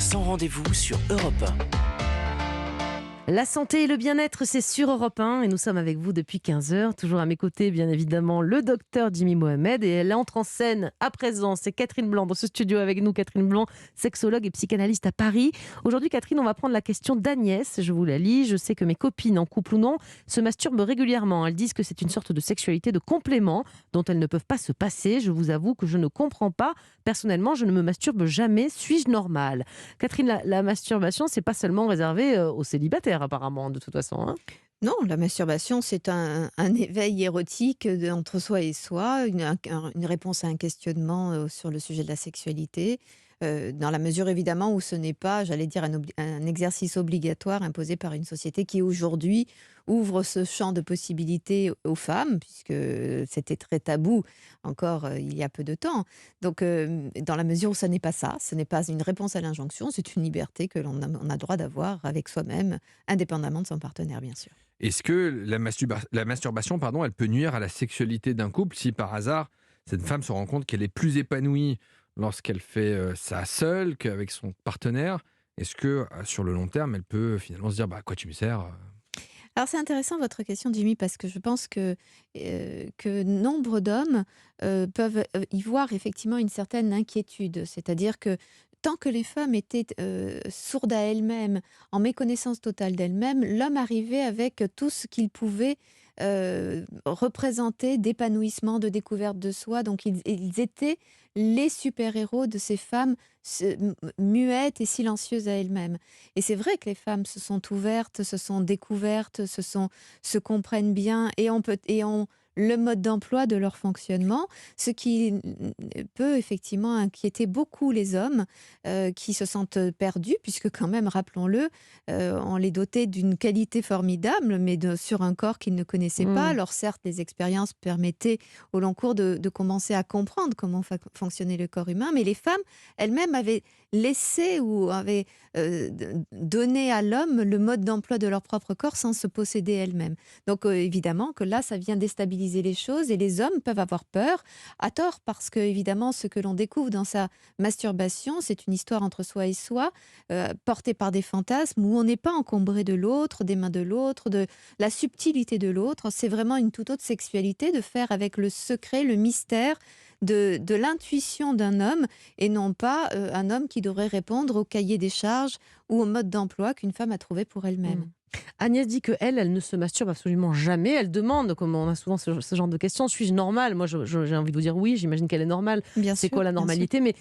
sans rendez-vous sur Europe 1. La santé et le bien-être, c'est sur Europe 1 et nous sommes avec vous depuis 15 heures. Toujours à mes côtés, bien évidemment, le docteur Jimmy Mohamed et elle entre en scène à présent. C'est Catherine Blanc dans ce studio avec nous. Catherine Blanc, sexologue et psychanalyste à Paris. Aujourd'hui, Catherine, on va prendre la question d'Agnès. Je vous la lis. Je sais que mes copines, en couple ou non, se masturbent régulièrement. Elles disent que c'est une sorte de sexualité de complément dont elles ne peuvent pas se passer. Je vous avoue que je ne comprends pas. Personnellement, je ne me masturbe jamais. Suis-je normale ? Catherine, la masturbation, c'est pas seulement réservé aux célibataires, apparemment, de toute façon. Hein. Non, la masturbation, c'est un éveil érotique entre soi et soi, une réponse à un questionnement sur le sujet de la sexualité, dans la mesure évidemment où ce n'est pas, j'allais dire, un exercice obligatoire imposé par une société qui aujourd'hui ouvre ce champ de possibilités aux femmes, puisque c'était très tabou encore il y a peu de temps. Donc, dans la mesure où ce n'est pas ça, ce n'est pas une réponse à l'injonction, c'est une liberté que on a droit d'avoir avec soi-même, indépendamment de son partenaire, bien sûr. Est-ce que la masturbation, elle peut nuire à la sexualité d'un couple si par hasard, cette femme se rend compte qu'elle est plus épanouie lorsqu'elle fait ça seule qu'avec son partenaire? Est-ce que sur le long terme, elle peut finalement se dire à quoi tu me sers? Alors c'est intéressant votre question, Jimmy, parce que je pense que nombre d'hommes peuvent y voir effectivement une certaine inquiétude. C'est-à-dire que tant que les femmes étaient sourdes à elles-mêmes, en méconnaissance totale d'elles-mêmes, l'homme arrivait avec tout ce qu'il pouvait représenter d'épanouissement, de découverte de soi. Donc ils étaient les super-héros de ces femmes muettes et silencieuses à elles-mêmes. Et c'est vrai que les femmes se sont ouvertes, se sont découvertes, se comprennent bien et ont le mode d'emploi de leur fonctionnement, ce qui peut effectivement inquiéter beaucoup les hommes qui se sentent perdus, puisque quand même, rappelons-le, on les dotait d'une qualité formidable, mais sur un corps qu'ils ne connaissaient pas. Alors certes, les expériences permettaient au long cours de commencer à comprendre comment fonctionnait le corps humain, mais les femmes elles-mêmes avaient laissé ou avaient donné à l'homme le mode d'emploi de leur propre corps sans se posséder elles-mêmes. Donc évidemment que là, ça vient déstabiliser les choses et les hommes peuvent avoir peur, à tort, parce que évidemment, ce que l'on découvre dans sa masturbation, c'est une histoire entre soi et soi, portée par des fantasmes où on n'est pas encombré de l'autre, des mains de l'autre, de la subtilité de l'autre. C'est vraiment une toute autre sexualité de faire avec le secret, le mystère de l'intuition d'un homme et non pas un homme qui devrait répondre au cahier des charges ou au mode d'emploi qu'une femme a trouvé pour elle-même. Agnès dit qu'elle ne se masturbe absolument jamais. Elle demande, comme on a souvent ce genre de questions, suis-je normale ? Moi, j'ai envie de vous dire oui, j'imagine qu'elle est normale. C'est quoi la normalité ? Mais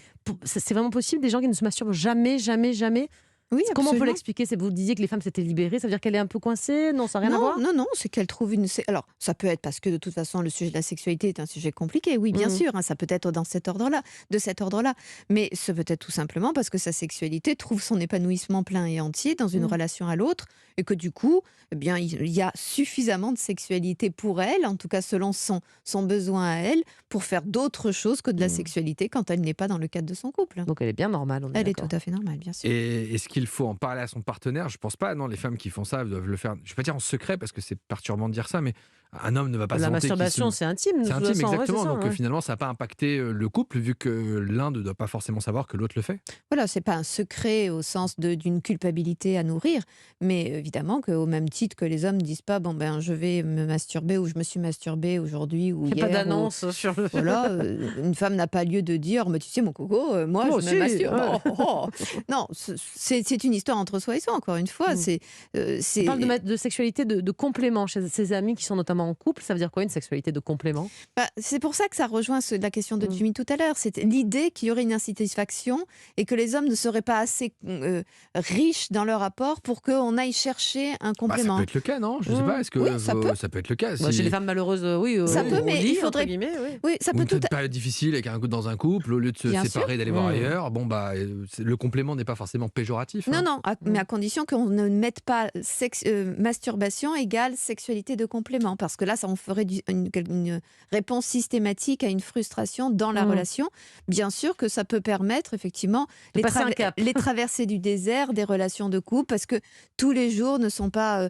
c'est vraiment possible, des gens qui ne se masturbent jamais, jamais, jamais ? Oui, comment on peut absolument. l'expliquer ? Vous disiez que les femmes s'étaient libérées, ça veut dire qu'elle est un peu coincée ? Non, ça n'a rien à voir ? Non, c'est qu'elle trouve une... Alors, ça peut être parce que de toute façon, le sujet de la sexualité est un sujet compliqué, oui, bien sûr, ça peut être de cet ordre-là. Mais ce peut être tout simplement parce que sa sexualité trouve son épanouissement plein et entier dans une relation à l'autre, et que du coup, eh bien, il y a suffisamment de sexualité pour elle, en tout cas selon son besoin à elle, pour faire d'autres choses que de la sexualité quand elle n'est pas dans le cadre de son couple. Donc elle est bien normale, Elle est tout à fait normale, bien sûr. Et est-ce qu'il faut en parler à son partenaire? Je pense pas, non, les femmes qui font ça doivent le faire, je vais pas dire en secret parce que c'est perturbant de dire ça, mais un homme ne va pas se La vanter masturbation, c'est intime. C'est intime, exactement. Ouais, c'est ça, donc finalement, ça n'a pas impacté le couple vu que l'un ne doit pas forcément savoir que l'autre le fait. Voilà, c'est pas un secret au sens d'une culpabilité à nourrir, mais évidemment qu'au même titre que les hommes disent pas je vais me masturber ou je me suis masturbée aujourd'hui ou hier. Il n'y a pas d'annonce sur le... Voilà, une femme n'a pas lieu de dire mais tu sais mon coco, moi je aussi, me masturbe. ouais. Non, c'est une histoire entre soi et soi, encore une fois. On parle de sexualité de complément chez ses amis qui sont notamment en couple. Ça veut dire quoi, une sexualité de complément ? C'est pour ça que ça rejoint la question de Jimmy tout à l'heure. C'est l'idée qu'il y aurait une insatisfaction et que les hommes ne seraient pas assez riches dans leur rapport pour qu'on aille chercher un complément. Ça peut être le cas, non? Je sais pas, est-ce que Oui, ça peut être le cas? Chez les femmes malheureuses, oui. Ça peut, mais il faudrait... Oui, ça peut une période difficile avec dans un couple, au lieu de se séparer, d'aller voir ailleurs, le complément n'est pas forcément péjoratif. négatif. Non, hein. non, mais à condition qu'on ne mette pas masturbation égale sexualité de complément, parce que là, ça en ferait une réponse systématique à une frustration dans la relation. Bien sûr que ça peut permettre effectivement De passer un cap. les traversées du désert des relations de couple, parce que tous les jours ne sont pas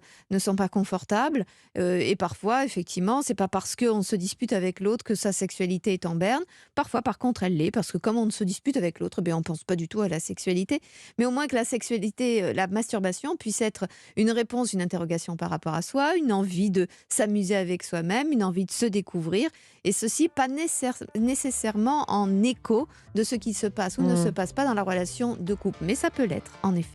confortables, et parfois, effectivement, c'est pas parce qu'on se dispute avec l'autre que sa sexualité est en berne. Parfois, par contre, elle l'est, parce que comme on se dispute avec l'autre, on pense pas du tout à la sexualité. Mais au moins que la sexualité, la masturbation puisse être une réponse, une interrogation par rapport à soi, une envie de s'amuser avec soi-même, une envie de se découvrir, et ceci pas nécessairement en écho de ce qui se passe ou ne se passe pas dans la relation de couple. Mais ça peut l'être, en effet.